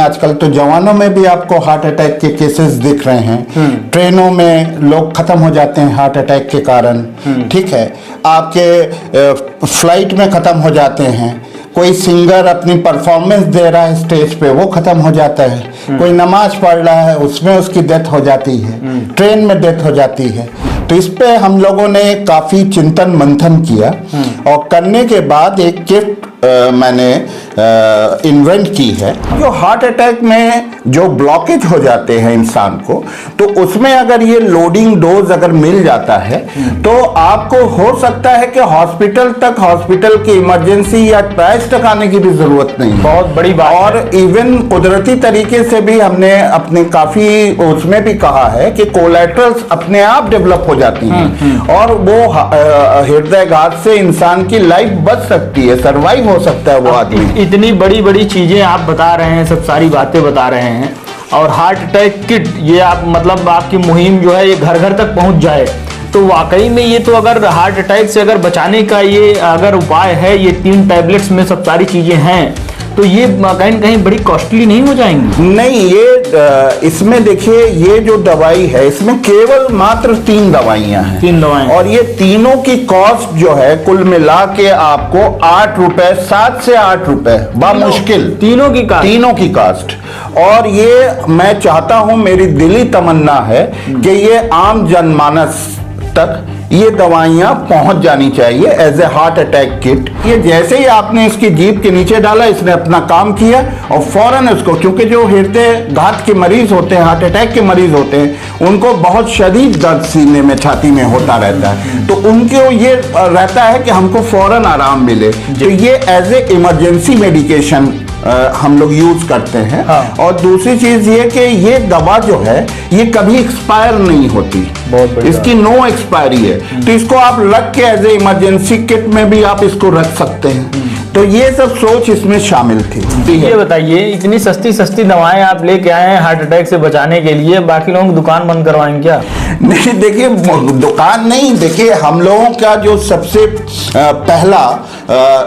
आजकल तो जवानों में भी आपको हार्ट अटैक के केसेस दिख रहे हैं। ट्रेनों में लोग खत्म हो जाते हैं हार्ट अटैक के कारण। ठीक है, आपके फ्लाइट में खत्म हो जाते हैं। कोई सिंगर अपनी परफॉर्मेंस दे रहा है स्टेज पे, वो खत्म हो जाता है। कोई नमाज पढ़ रहा है, उसमें उसकी डेथ हो जाती है। ट्रेन में डेथ हो जाती है। तो इस पे हम लोगों ने काफी चिंतन मंथन किया और करने के बाद एक किट मैंने इन्वेंट की है। जो हार्ट अटैक में जो ब्लॉकेज हो जाते हैं इंसान को, तो उसमें अगर ये लोडिंग डोज अगर मिल जाता है तो आपको हो सकता है कि हॉस्पिटल की इमरजेंसी या ट्रायल्स तक आने की भी जरूरत नहीं है। बहुत बड़ी बात। और इवन कुदरती तरीके से भी हमने अपने काफी उसमें भी कहा है कि कोलैटरल्स अपने आप डेवलप हो जाती हैं और वो हृदयाघात से इंसान की लाइफ बच सकती है, सर्वाइव हो सकता है वो आदमी। इतनी बड़ी बड़ी चीजें आप बता रहे हैं, सब सारी बातें बता रहे हैं, और हार्ट अटैक किट ये आप मतलब आपकी मुहिम जो है ये घर घर तक पहुंच जाए, तो वाकई में ये तो अगर हार्ट अटैक से अगर बचाने का ये अगर उपाय है, ये 3 टैबलेट्स में सब सारी चीजें हैं, तो ये कहीं न कहीं बड़ी कॉस्टली नहीं हो जाएंगी? नहीं, ये इसमें देखिए, ये जो दवाई है इसमें केवल मात्र 3 दवाइयां हैं। 3 दवाएं, और ये तीनों की कॉस्ट जो है कुल मिला के आपको 8 रुपए, 7 से 8 रुपए बामुश्किल तीनों की कास्ट। और ये मैं चाहता हूं, मेरी दिली तमन्ना है कि ये आम जनमानस तक ये दवाइयां पहुंच जानी चाहिए as a heart attack kit. ये जैसे ही आपने इसकी जीभ के नीचे डाला, इसने अपना काम किया और फौरन उसको, क्योंकि जो हृदयाघात के मरीज होते हैं, हार्ट अटैक के मरीज होते हैं, उनको बहुत शदीद दर्द सीने में, छाती में होता रहता है, तो उनको ये रहता है कि हमको फौरन आराम मिले। तो ये एज ए इमरजेंसी मेडिकेशन हम लोग यूज करते हैं। और दूसरी चीज ये कि ये दवा जो है ये कभी एक्सपायर नहीं होती, इसकी नो एक्सपायरी है। तो इसको आप रख के एज ए इमरजेंसी किट में भी आप इसको रख सकते हैं। तो ये सब सोच इसमें शामिल थी। ये बताइए, इतनी सस्ती दवाएं आप लेके आए हैं हार्ट अटैक से बचाने के लिए, बाकी लोग दुकान बंद करवाएंगे क्या? नहीं, देखिए दुकान नहीं, देखिए हम लोगों का जो सबसे पहला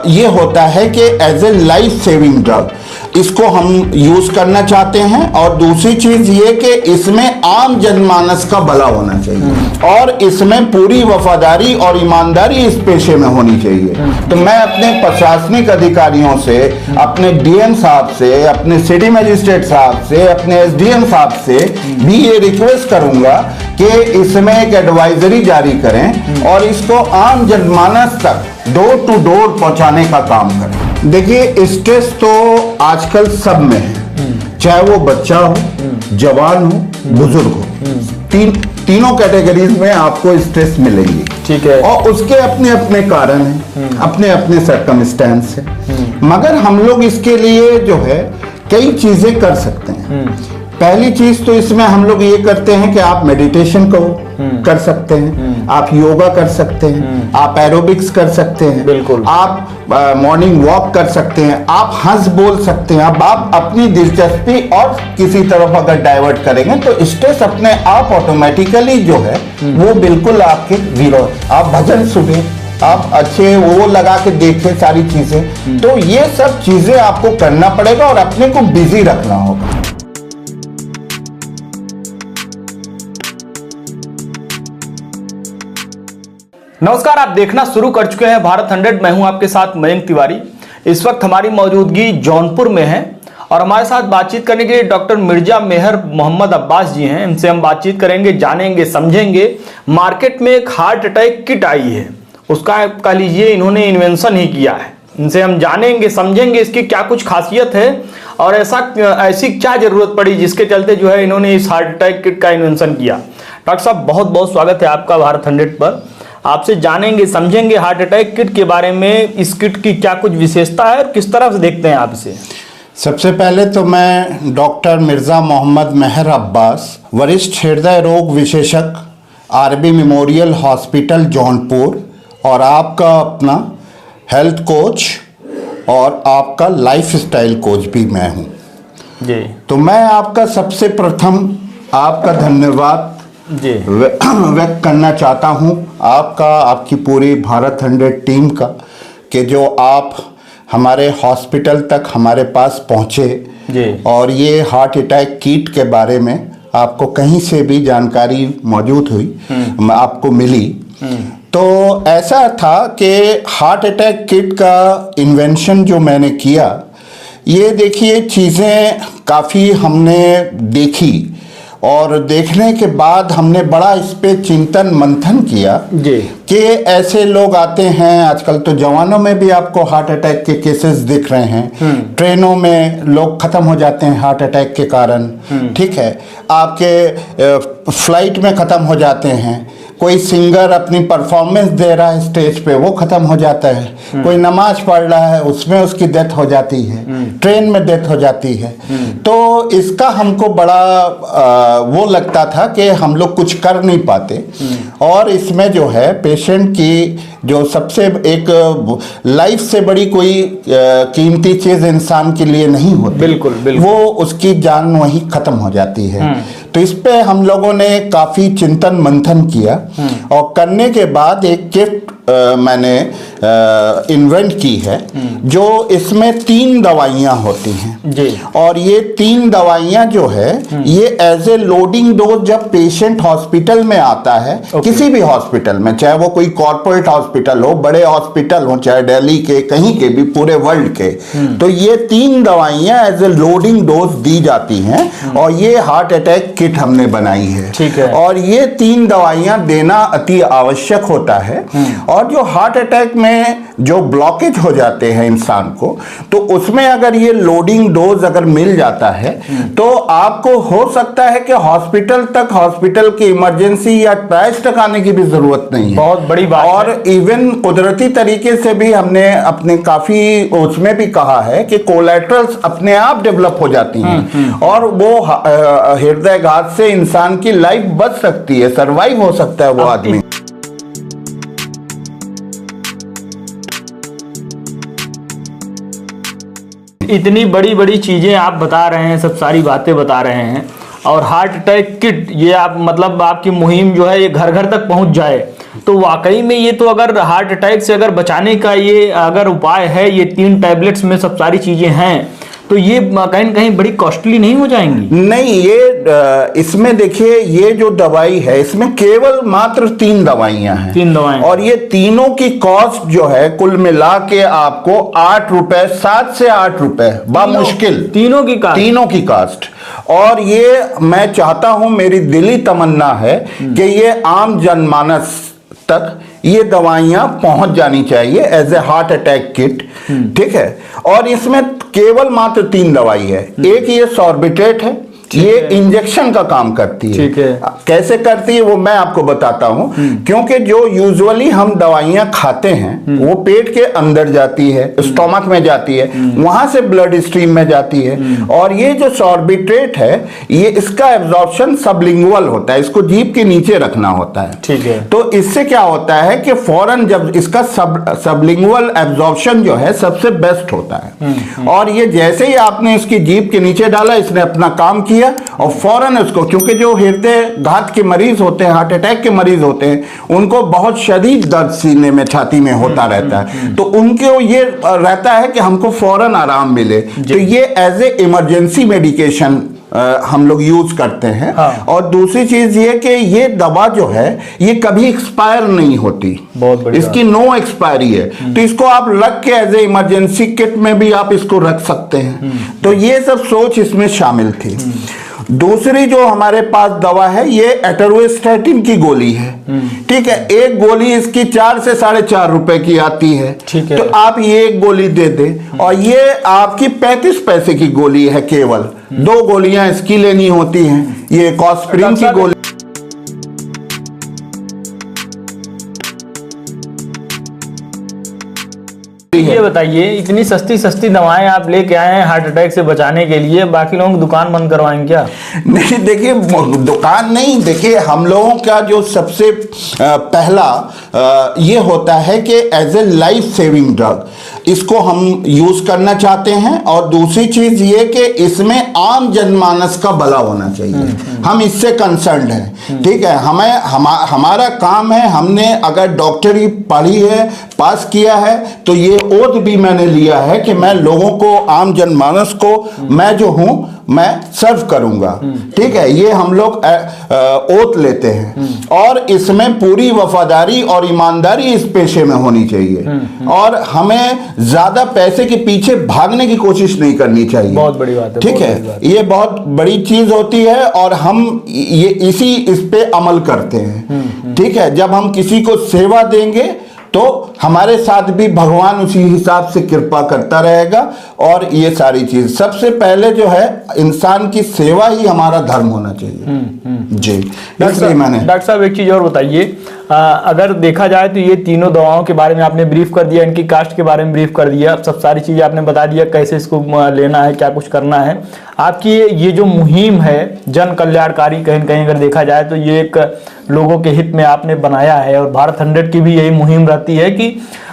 ये होता है कि as a life saving drug इसको हम यूज करना चाहते हैं। और दूसरी चीज ये कि इसमें आम जनमानस का भला होना चाहिए और इसमें पूरी वफादारी और ईमानदारी इस पेशे में होनी चाहिए। तो मैं अपने प्रशासनिक अधिकारियों से, अपने डीएम साहब से, अपने सिटी मजिस्ट्रेट साहब से, अपने एसडीएम साहब से भी ये रिक्वेस्ट करूंगा कि इसमें एक एडवाइजरी जारी करें और इसको आम जनमानस तक डोर टू डोर पहुंचाने का काम करें। देखिए, स्ट्रेस तो आजकल सब में है, चाहे वो बच्चा हो, जवान हो, बुजुर्ग हो, तीनों कैटेगरीज में आपको स्ट्रेस मिलेंगी। ठीक है। और उसके अपने अपने कारण हैं, अपने अपने सर्कमस्टेंस है। मगर हम लोग इसके लिए जो है कई चीजें कर सकते हैं। पहली चीज तो इसमें हम लोग ये करते हैं कि आप मेडिटेशन कर सकते हैं, आप योगा कर सकते हैं, आप एरोबिक्स कर सकते हैं, बिल्कुल, आप मॉर्निंग वॉक कर सकते हैं, आप हंस बोल सकते हैं। अब आप अपनी दिलचस्पी और किसी तरफ अगर डाइवर्ट करेंगे तो स्ट्रेस अपने आप ऑटोमेटिकली जो है वो बिल्कुल आपके जीरो। आप भजन सुने, आप अच्छे वो लगा के देखें सारी चीजें। तो ये सब चीजें आपको करना पड़ेगा और अपने को बिजी रखना होगा। नमस्कार, आप देखना शुरू कर चुके हैं भारत 100। मैं हूं आपके साथ मयंक तिवारी। इस वक्त हमारी मौजूदगी जौनपुर में है और हमारे साथ बातचीत करने के लिए डॉक्टर मिर्जा मेहर मोहम्मद अब्बास जी हैं। इनसे हम बातचीत करेंगे, जानेंगे, समझेंगे। मार्केट में एक हार्ट अटैक किट आई है, उसका कह लीजिए इन्होंने इन्वेंशन ही किया है। इनसे हम जानेंगे, समझेंगे इसकी क्या कुछ खासियत है और ऐसी क्या जरूरत पड़ी जिसके चलते जो है इन्होंने इस हार्ट अटैक किट का इन्वेंशन किया। डॉक्टर साहब, बहुत बहुत स्वागत है आपका भारत 100 पर। आपसे जानेंगे, समझेंगे हार्ट अटैक किट के बारे में, इस किट की क्या कुछ विशेषता है और किस तरह से देखते हैं आप इसे। सबसे पहले तो मैं डॉक्टर मिर्जा मोहम्मद मेहर अब्बास, वरिष्ठ हृदय रोग विशेषज्ञ, आरबी मेमोरियल हॉस्पिटल जौनपुर, और आपका अपना हेल्थ कोच और आपका लाइफ स्टाइल कोच भी मैं हूँ जी। तो मैं आपका सबसे प्रथम आपका धन्यवाद व्यक्त करना चाहता हूँ, आपका, आपकी पूरी भारत 100 टीम का, कि जो आप हमारे हॉस्पिटल तक हमारे पास पहुँचे जी। और ये हार्ट अटैक किट के बारे में आपको कहीं से भी जानकारी मौजूद हुई, आपको मिली, तो ऐसा था कि हार्ट अटैक किट का इन्वेंशन जो मैंने किया, ये देखिए चीज़ें काफ़ी हमने देखी और देखने के बाद हमने बड़ा इस पे चिंतन मंथन किया जी कि ऐसे लोग आते हैं, आजकल तो जवानों में भी आपको हार्ट अटैक के केसेस दिख रहे हैं, ट्रेनों में लोग खत्म हो जाते हैं हार्ट अटैक के कारण, ठीक है, आपके फ्लाइट में खत्म हो जाते हैं, कोई सिंगर अपनी परफॉर्मेंस दे रहा है स्टेज पे, वो खत्म हो जाता है, कोई नमाज पढ़ रहा है उसमें उसकी डेथ हो जाती है, ट्रेन में डेथ हो जाती है। तो इसका हमको बड़ा वो लगता था कि हम लोग कुछ कर नहीं पाते, और इसमें जो है पेशेंट की जो सबसे एक लाइफ से बड़ी कोई कीमती चीज इंसान के लिए नहीं होती, बिल्कुल बिल्कुल, वो उसकी जान वहीं खत्म हो जाती है। तो इस पे हम लोगों ने काफी चिंतन मंथन किया और करने के बाद एक किट मैंने इन्वेंट की है, जो इसमें 3 दवाइयाँ होती हैं जी। और ये 3 दवाइयाँ जो है ये एज ए लोडिंग डोज जब पेशेंट हॉस्पिटल में आता है, किसी भी हॉस्पिटल में, चाहे वो कोई कॉर्पोरेट हॉस्पिटल हो, बड़े हॉस्पिटल हो, चाहे दिल्ली के, कहीं के भी, पूरे वर्ल्ड के, तो ये 3 दवाइयाँ एज ए लोडिंग डोज दी जाती हैं और ये हार्ट अटैक किट हमने बनाई है। ठीक है। और ये 3 दवाइयाँ देना अति आवश्यक होता है, और जो हार्ट अटैक में जो ब्लॉकेज हो जाते हैं इंसान को, तो उसमें अगर ये लोडिंग डोज अगर मिल जाता है तो आपको हो सकता है कि हॉस्पिटल की इमरजेंसी या ट्रायल्स तक आने की भी जरूरत नहीं है। बहुत बड़ी बात और है। इवन कुदरती तरीके से भी हमने अपने काफी उसमें भी कहा है कि कोलैटरल्स अपने आप डेवलप हो जाती हैं और वो हृदयाघात से इंसान की लाइफ बच सकती है, सरवाइव हो सकता है वो आदमी। इतनी बड़ी बड़ी चीजें आप बता रहे हैं, सब सारी बातें बता रहे हैं, और हार्ट अटैक किट ये आप मतलब आपकी मुहिम जो है ये घर घर तक पहुंच जाए, तो वाकई में ये तो अगर हार्ट अटैक से अगर बचाने का ये अगर उपाय है, ये 3 टैबलेट्स में सब सारी चीजें हैं, तो ये कहीं न कहीं बड़ी कॉस्टली नहीं हो जाएंगी? नहीं, ये इसमें देखिए ये जो दवाई है इसमें केवल मात्र 3 दवाइयां हैं। 3 दवाएं, और ये तीनों की कॉस्ट जो है कुल मिला के आपको 8 रुपए, 7 से 8 रुपए मुश्किल, तीनों की कास्ट। और ये मैं चाहता हूं, मेरी दिली तमन्ना है कि ये आम जनमानस तक ये दवाइयां पहुंच जानी चाहिए as a heart attack kit, ठीक है। और इसमें केवल मात्र 3 दवाई है। एक ये सॉर्बिट्रेट है, ये इंजेक्शन का काम करती है। ठीक है। कैसे करती है वो मैं आपको बताता हूं, क्योंकि जो यूजुअली हम दवाइयां खाते हैं वो पेट के अंदर जाती है, स्टोमक में जाती है, वहां से ब्लड स्ट्रीम में जाती है, और ये जो सॉर्बिट्रेट है ये इसका एब्जॉर्प्शन सबलिंगुअल होता है, इसको जीभ के नीचे रखना होता है। ठीक है। तो इससे क्या होता है कि फौरन जब इसका सबलिंगुअल एब्जॉर्प्शन जो है सबसे बेस्ट होता है, और ये जैसे ही आपने इसकी जीभ के नीचे डाला, इसने अपना काम किया और फौरन उसको, क्योंकि जो हृदय घात के मरीज होते हैं, हार्ट अटैक के मरीज होते हैं, उनको बहुत शदीद दर्द सीने में, छाती में होता रहता है, तो उनको ये रहता है कि हमको फौरन आराम मिले, तो ये एज ए इमरजेंसी मेडिकेशन हम लोग यूज करते हैं। हाँ। और दूसरी चीज ये कि ये दवा जो है ये कभी एक्सपायर नहीं होती, बहुत बढ़िया। इसकी नो एक्सपायरी है, तो इसको आप रख के एज ए इमरजेंसी किट में भी आप इसको रख सकते हैं। तो ये सब सोच इसमें शामिल थी। दूसरी जो हमारे पास दवा है ये एटरोस्टेटिन की गोली है, ठीक है। एक गोली इसकी 4 से 4.5 रुपए की आती है, ठीक है। तो आप ये एक गोली दे दें, और ये आपकी 35 पैसे की गोली है, केवल 2 गोलियां इसकी लेनी होती हैं। ये कॉस्प्रिन की गोली ये बताइए, इतनी सस्ती सस्ती दवाएं आप लेके आए हैं हार्ट अटैक से बचाने के लिए, बाकी लोगों की दुकान बंद करवाएंगे क्या? नहीं, देखिए दुकान नहीं, देखिए हम लोगों का जो सबसे पहला ये होता है कि as a life saving drug, इसको हम यूज करना चाहते हैं। और दूसरी चीज ये कि इसमें आम जनमानस का भला होना चाहिए, हम इससे कंसर्न हैं। ठीक है, हमारा काम है, हमने अगर डॉक्टरी पढ़ी है, पास किया है, तो ये ओथ भी मैंने लिया है कि मैं लोगों को, आम जनमानस को मैं जो हूं मैं सर्व करूंगा। ठीक है, ये हम लोग ओथ लेते हैं और इसमें पूरी वफादारी और ईमानदारी इस पेशे में होनी चाहिए और हमें ज्यादा पैसे के पीछे भागने की कोशिश नहीं करनी चाहिए। बहुत बड़ी बात है। ठीक है, ये बहुत बड़ी चीज होती है और हम ये इस पे अमल करते हैं। ठीक है, जब हम किसी को सेवा देंगे तो हमारे साथ भी भगवान उसी हिसाब से कृपा करता रहेगा। और ये सारी चीज, सबसे पहले जो है इंसान की सेवा ही हमारा धर्म होना चाहिए। जी डॉक्टर साहब एक चीज और बताइए, अगर देखा जाए तो ये तीनों दवाओं के बारे में आपने ब्रीफ कर दिया, इनकी कास्ट के बारे में ब्रीफ कर दिया, सब सारी चीजें आपने बता दिया, कैसे इसको लेना है, क्या कुछ करना है। आपकी ये जो मुहिम है जन कल्याणकारी, कहीं कहीं अगर देखा जाए तो ये एक लोगों के हित में आपने बनाया है और भारत 100 की भी यही मुहिम रहती है कि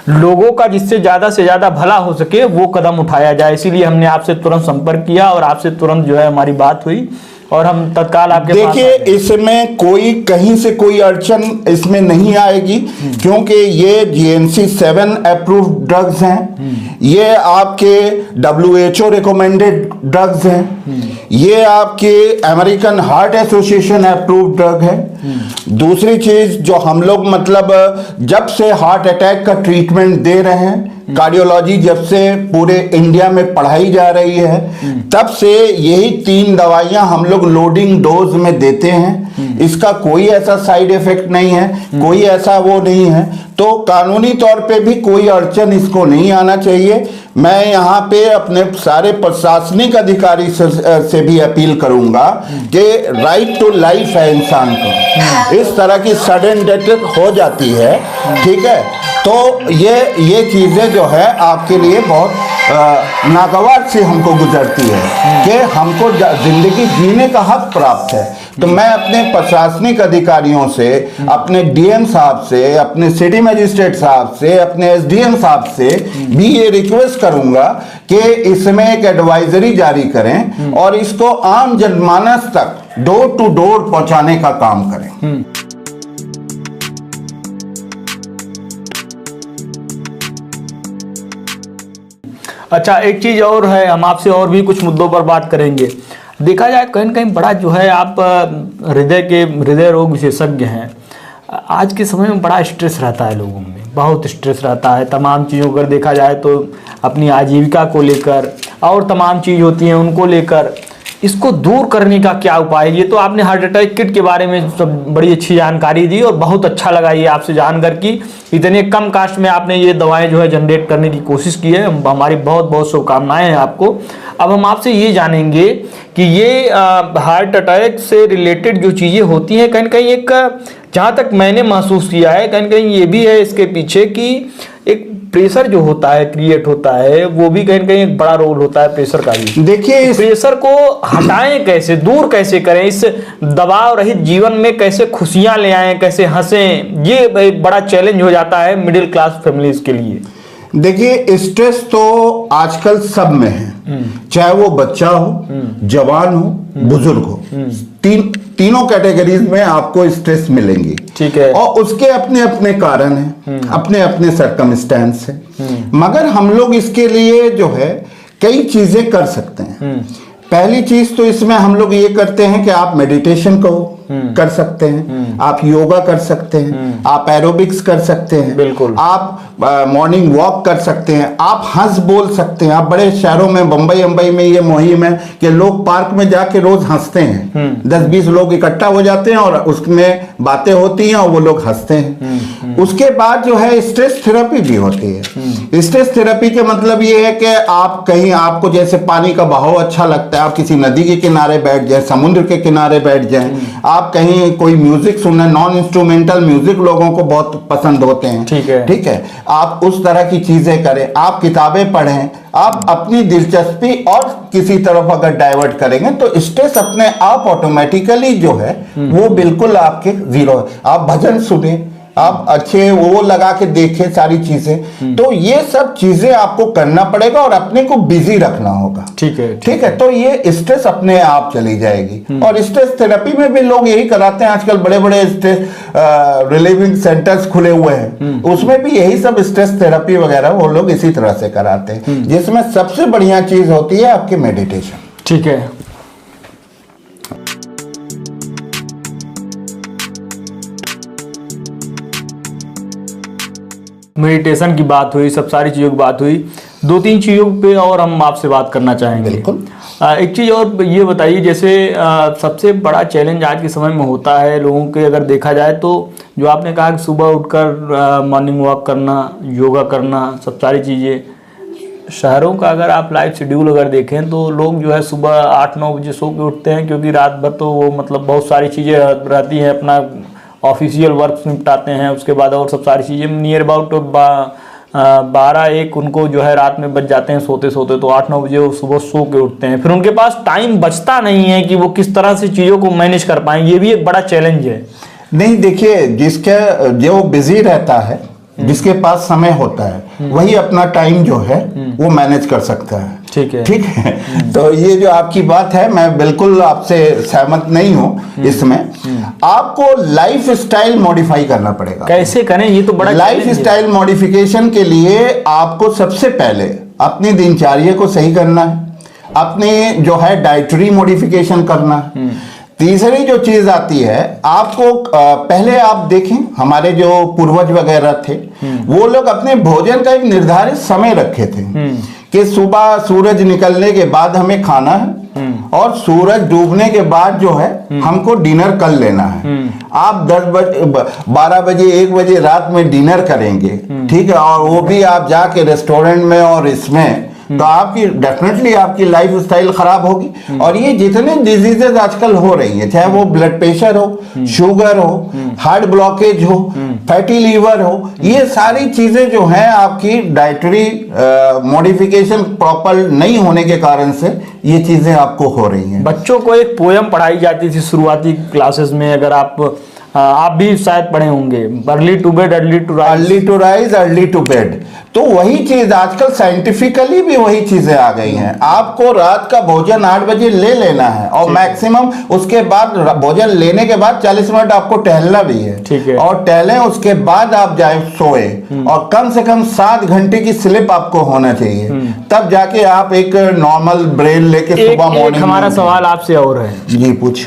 लोगों का जिससे ज्यादा से ज्यादा भला हो सके वो कदम उठाया जाए। इसीलिए हमने आपसे तुरंत संपर्क किया और आपसे तुरंत जो है हमारी बात हुई और हम तत्काल आपके पास। देखिए, इसमें कोई कहीं से कोई अड़चन इसमें नहीं आएगी क्योंकि ये GNC 7 अप्रूव्ड ड्रग्स हैं, ये आपके WHO रिकमेंडेड ड्रग्स हैं, ये आपके American heart association approved drug है। दूसरी चीज जो हम लोग मतलब जब से हार्ट अटैक का ट्रीटमेंट दे रहे हैं, कार्डियोलॉजी जब से पूरे इंडिया में पढ़ाई जा रही है, तब से यही 3 दवाइयां हम लोग लोडिंग डोज में देते हैं। इसका कोई ऐसा साइड इफेक्ट नहीं है, कोई ऐसा वो नहीं है, तो कानूनी तौर पे भी कोई अड़चन इसको नहीं आना चाहिए। मैं यहाँ पे अपने सारे प्रशासनिक अधिकारी से भी अपील करूंगा कि राइट टू लाइफ है इंसान को, इस तरह की सडन डेथ हो जाती है। ठीक है, तो ये चीजें जो है आपके लिए बहुत नागवार से हमको गुजरती है कि हमको जिंदगी जीने का हक प्राप्त है। तो मैं अपने प्रशासनिक अधिकारियों से, अपने DM साहब से, अपने सिटी मजिस्ट्रेट साहब से, अपने SDM साहब से भी ये रिक्वेस्ट करूंगा कि इसमें एक एडवाइजरी जारी करें और इसको आम जनमानस तक डोर टू डोर पहुंचाने का काम करें। अच्छा, एक चीज और है, हम आपसे और भी कुछ मुद्दों पर बात करेंगे। देखा जाए कहीं न कहीं बड़ा जो है, आप हृदय रोग विशेषज्ञ हैं, आज के समय में बड़ा स्ट्रेस रहता है लोगों में, बहुत स्ट्रेस रहता है तमाम चीज़ों को देखा जाए तो अपनी आजीविका को लेकर और तमाम चीज़ होती हैं उनको लेकर। इसको दूर करने का क्या उपाय है? ये तो आपने हार्ट अटैक किट के बारे में सब बड़ी अच्छी जानकारी दी और बहुत अच्छा लगा ये आपसे जानकर कि इतने कम कास्ट में आपने ये दवाएं जो है जनरेट करने की कोशिश की है। हमारी बहुत बहुत शुभकामनाएं हैं आपको। अब हम आपसे ये जानेंगे कि ये हार्ट अटैक से रिलेटेड जो चीज़ें होती हैं, कहीं कहीं एक, जहाँ तक मैंने महसूस किया है, कहीं कहीं ये भी है इसके पीछे कि एक प्रेशर जो होता है क्रिएट होता है, वो भी कहीं कहीं एक बड़ा रोल होता है प्रेशर का भी। देखिए, इस प्रेशर को हटाएं कैसे, दूर कैसे करें, इस दबाव रहित जीवन में कैसे खुशियां ले आएं, कैसे हंसें, ये एक बड़ा चैलेंज हो जाता है मिडिल क्लास फैमिलीज के लिए। देखिए, स्ट्रेस तो आजकल सब में है, चाहे वो बच्चा हो, जवान हो, बुजुर्ग हो, तीनों कैटेगरीज में आपको स्ट्रेस मिलेंगी। ठीक है, और उसके अपने अपने कारण हैं, अपने अपने सर्कमस्टेंस हैं, मगर हम लोग इसके लिए जो है कई चीजें कर सकते हैं। पहली चीज तो इसमें हम लोग ये करते हैं कि आप मेडिटेशन को कर सकते हैं, आप योगा कर सकते हैं, आप एरोबिक्स कर सकते हैं, बिल्कुल, आप मॉर्निंग वॉक कर सकते हैं, आप हंस बोल सकते हैं। आप बड़े शहरों में, बंबई में ये मुहिम है कि लोग पार्क में जाके रोज हंसते हैं, 10-20 लोग इकट्ठा हो जाते हैं और उसमें बातें होती हैं और वो लोग हंसते हैं। उसके बाद जो है स्ट्रेस थेरेपी भी होती है। स्ट्रेस थेरेपी के मतलब ये है कि आप कहीं, आपको जैसे पानी का बहाव अच्छा लगता है, आप किसी नदी के किनारे बैठ जाए, समुद्र के किनारे बैठ जाए, आप कहीं कोई म्यूजिक सुनना, नॉन इंस्ट्रूमेंटल म्यूजिक लोगों को बहुत पसंद होते हैं, ठीक है, आप उस तरह की चीजें करें, आप किताबें पढ़ें, आप अपनी दिलचस्पी और किसी तरफ अगर डाइवर्ट करेंगे तो स्ट्रेस अपने आप ऑटोमेटिकली जो है वो बिल्कुल आपके जीरो है। आप भजन सुने, आप अच्छे वो लगा के देखें सारी चीजें। तो ये सब चीजें आपको करना पड़ेगा और अपने को बिजी रखना होगा। ठीक है। ठीक है, तो ये स्ट्रेस अपने आप चली जाएगी। और स्ट्रेस थेरेपी में भी लोग यही कराते हैं, आजकल बड़े बड़े स्ट्रेस रिलीविंग सेंटर्स खुले हुए हैं, उसमें भी यही सब स्ट्रेस थेरेपी वगैरह वो लोग इसी तरह से कराते हैं, जिसमें सबसे बढ़िया चीज होती है आपकी मेडिटेशन। ठीक है। मेडिटेशन की बात हुई, सब सारी चीज़ों की बात हुई, दो तीन चीज़ों पे और हम आपसे बात करना चाहेंगे। बिल्कुल। एक चीज़ और ये बताइए, जैसे सबसे बड़ा चैलेंज आज के समय में होता है लोगों के, अगर देखा जाए तो जो आपने कहा कि सुबह उठकर मॉर्निंग वॉक करना, योगा करना, सब सारी चीज़ें, शहरों का अगर आप लाइफ शेड्यूल अगर देखें तो लोग जो है सुबह 8-9 बजे सो के उठते हैं, क्योंकि रात भर तो वो मतलब बहुत सारी चीज़ें रहती हैं, अपना ऑफिशियल वर्क निपटाते हैं, उसके बाद और सब सारी चीज़ें नियर अबाउट 12-1 उनको जो है रात में बच जाते हैं सोते सोते, तो 8-9 बजे वो सुबह सो के उठते हैं, फिर उनके पास टाइम बचता नहीं है कि वो किस तरह से चीज़ों को मैनेज कर पाएं। ये भी एक बड़ा चैलेंज है। नहीं, देखिए, जो बिजी रहता है, जिसके पास समय होता है, वही अपना टाइम जो है वो मैनेज कर सकता है। ठीक है। ठीक है। तो ये जो आपकी बात है, मैं बिल्कुल आपसे सहमत नहीं हूं इसमें। आपको लाइफ स्टाइल मॉडिफाई करना पड़ेगा। कैसे करें, ये तो बड़ा लाइफ स्टाइल मॉडिफिकेशन के लिए आपको सबसे पहले अपनी दिनचर्या को सही करना है, अपने जो है डाइटरी मॉडिफिकेशन करना है। तीसरी जो चीज आती है, आपको पहले आप देखें हमारे जो पूर्वज वगैरह थे, वो लोग अपने भोजन का एक निर्धारित समय रखे थे कि सुबह सूरज निकलने के बाद हमें खाना है और सूरज डूबने के बाद जो है हमको डिनर कर लेना है। आप 10 बजे 12 बजे 1 बजे रात में डिनर करेंगे, ठीक है, और वो भी आप जाके रेस्टोरेंट में और इसमें, तो आपकी डेफिनेटली आपकी लाइफ स्टाइल खराब होगी। और ये जितने डिजीजेज आजकल हो रही हैं, चाहे वो ब्लड प्रेशर हो, शुगर हो, हार्ट ब्लॉकेज हो, फैटी लीवर हो, ये सारी चीजें जो हैं आपकी डाइटरी मॉडिफिकेशन प्रॉपर नहीं होने के कारण से ये चीजें आपको हो रही हैं। बच्चों को एक पोयम पढ़ाई जाती थी शुरुआती क्लासेस में, अगर आप भी शायद पढ़े होंगे, early to bed early to rise, early to rise early to bed. तो वही चीज आजकल साइंटिफिकली भी वही चीजें आ गई हैं। आपको रात का भोजन 8 बजे ले लेना है और मैक्सिमम उसके बाद भोजन लेने के बाद 40 मिनट आपको टहलना भी है। ठीक है। और टहलें, उसके बाद आप जाए सोए, और कम से कम 7 घंटे की स्लिप आपको होना चाहिए, तब जाके आप एक नॉर्मल ब्रेन लेके सुबह मॉर्निंग। हमारा सवाल आपसे और है जी, पूछ।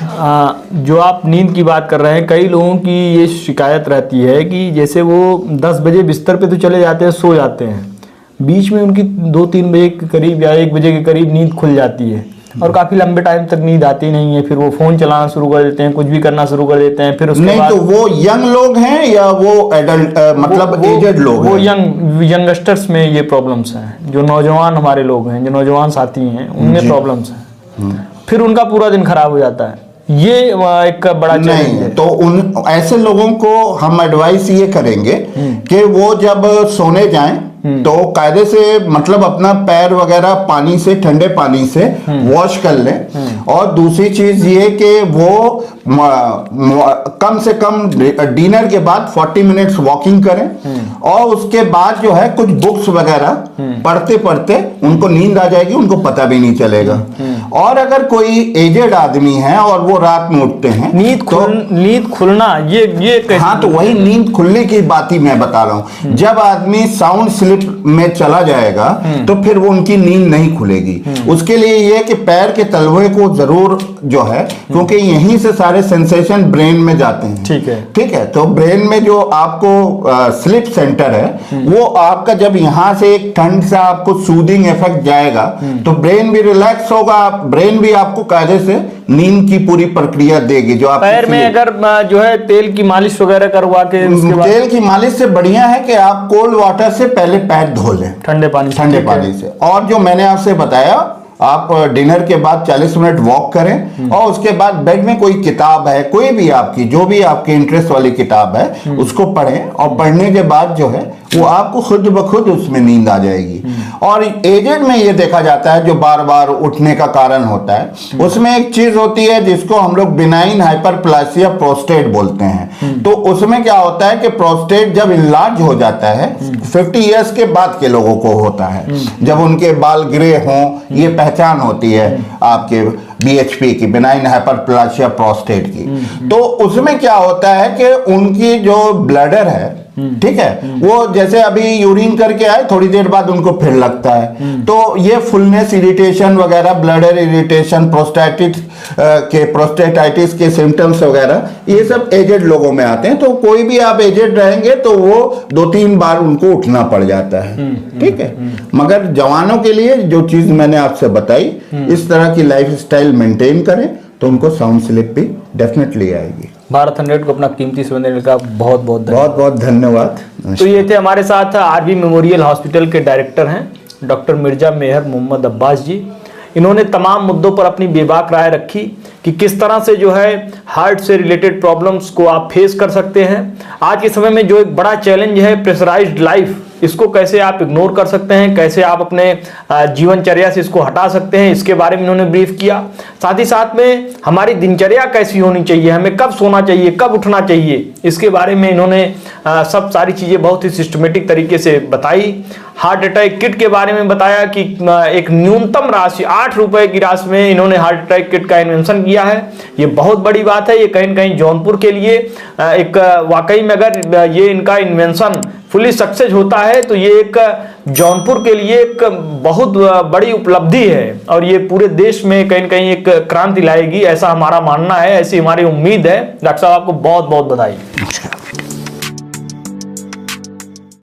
जो आप नींद की बात कर रहे हैं, कई लोगों की ये शिकायत रहती है कि जैसे वो 10 बजे बिस्तर पे तो चले जाते हैं, सो जाते हैं, बीच में उनकी 2-3 बजे के करीब या 1 बजे के करीब नींद खुल जाती है और काफी लंबे टाइम तक नींद आती नहीं है, फिर वो फोन चलाना शुरू कर देते हैं, कुछ भी करना शुरू कर देते हैं, फिर उसके नहीं बाद तो वो यंग लोग हैं या वो एडल्ट मतलब एजेड लोग वो हैं? यंगस्टर्स में ये प्रॉब्लम्स हैं, जो नौजवान हमारे लोग हैं, जो नौजवान साथी हैं, उनमें प्रॉब्लम्स हैं, फिर उनका पूरा दिन खराब हो जाता है। ये एक बड़ा चैलेंज है। तो उन ऐसे लोगों को हम एडवाइस ये करेंगे कि वो जब सोने जाएं तो कायदे से मतलब अपना पैर वगैरह पानी से, ठंडे पानी से वॉश कर लें। और दूसरी चीज ये कि वो कम से कम डिनर के बाद 40 मिनट्स वॉकिंग करें और उसके बाद जो है कुछ बुक्स वगैरह पढ़ते पढ़ते उनको नींद आ जाएगी, उनको पता भी नहीं चलेगा। और अगर कोई एजेड आदमी है और वो रात में उठते हैं, नींद खुलना ये हाँ, तो वही नींद खुलने की बात ही मैं बता रहा हूँ। जब आदमी साउंड स्लीप में चला जाएगा तो फिर वो उनकी नींद नहीं खुलेगी। उसके लिए ये कि पैर के तलवे को जरूर जो है, क्योंकि यहीं से सारे सेंसेशन ब्रेन में जाते हैं। ठीक है। तो ब्रेन में जो आपको स्लीप सेंटर है, वो आपका जब यहाँ से एक ठंड से आपको सूदिंग इफेक्ट जाएगा तो ब्रेन भी रिलैक्स होगा, ब्रेन भी आपको कायदे से नींद की पूरी प्रक्रिया देगी। जो आप पैर में अगर जो है तेल की मालिश वगैरह करवा के, तेल की मालिश से बढ़िया है कि आप कोल्ड वाटर से पहले पैर धो लें, ठंडे पानी से। और जो मैंने आपसे बताया, आप डिनर के बाद 40 मिनट वॉक करें और उसके बाद बेड में कोई किताब है, कोई भी आपकी जो भी आपके इंटरेस्ट वाली किताब है उसको पढ़ें, और पढ़ने के बाद जो है वो आपको खुद ब खुद उसमें नींद आ जाएगी। और एजेड में ये देखा जाता है जो बार बार उठने का कारण होता है, उसमें एक चीज होती है जिसको हम लोग बिनाइन हाइपरप्लासिया प्रोस्टेट बोलते हैं। तो उसमें क्या होता है कि प्रोस्टेट जब इनलार्ज हो जाता है 50 इयर्स के बाद के लोगों को होता है, जब उनके बाल ग्रे हों, ये पहचान होती है आपके BHP की, बिनाइन हाइपरप्लासिया प्रोस्टेट की। तो उसमें क्या होता है कि उनकी जो ब्लैडर है, ठीक है, वो जैसे अभी यूरिन करके आए थोड़ी देर बाद उनको फिर लगता है, तो ये फुलनेस, इरिटेशन वगैरह, ब्लैडर इरिटेशन, प्रोस्टेटाइटिस के सिम्टम्स वगैरह, ये सब एजेड लोगों में आते हैं। तो कोई भी आप एजेड रहेंगे तो वो 2-3 बार उनको उठना पड़ जाता है, ठीक है। मगर जवानों के लिए जो चीज मैंने आपसे बताई, इस तरह की लाइफ स्टाइल मेंटेन करें तो उनको साउंड स्लीप भी डेफिनेटली आएगी। भारत 100 को अपना कीमती समय देने का बहुत बहुत धन्यवाद। तो ये थे हमारे साथ आरवी मेमोरियल हॉस्पिटल के डायरेक्टर हैं डॉक्टर मिर्जा मेहर मोहम्मद अब्बास जी। इन्होंने तमाम मुद्दों पर अपनी बेबाक राय रखी कि किस तरह से जो है हार्ट से रिलेटेड प्रॉब्लम्स को आप फेस कर सकते हैं। आज के समय में जो एक बड़ा चैलेंज है प्रेशराइज्ड लाइफ, इसको कैसे आप इग्नोर कर सकते हैं, कैसे आप अपने जीवनचर्या से इसको हटा सकते हैं, इसके बारे में इन्होंने ब्रीफ किया। साथ ही साथ में हमारी दिनचर्या कैसी होनी चाहिए, हमें कब सोना चाहिए, कब उठना चाहिए, इसके बारे में इन्होंने सब सारी चीज़ें बहुत ही सिस्टमेटिक तरीके से बताई। हार्ट अटैक किट के बारे में बताया कि एक न्यूनतम राशि 8 रुपए की राशि में इन्होंने हार्ट अटैक किट का इन्वेंशन किया है। ये बहुत बड़ी बात है। ये कहीं न कहीं जौनपुर के लिए एक वाकई में अगर ये इनका इन्वेंशन फुली सक्सेस होता है तो ये एक जौनपुर के लिए एक बहुत बड़ी उपलब्धि है और ये पूरे देश में कहीं न कहीं एक क्रांति लाएगी, ऐसा हमारा मानना है, ऐसी हमारी उम्मीद है। डॉक्टर साहब आपको बहुत बहुत बधाई।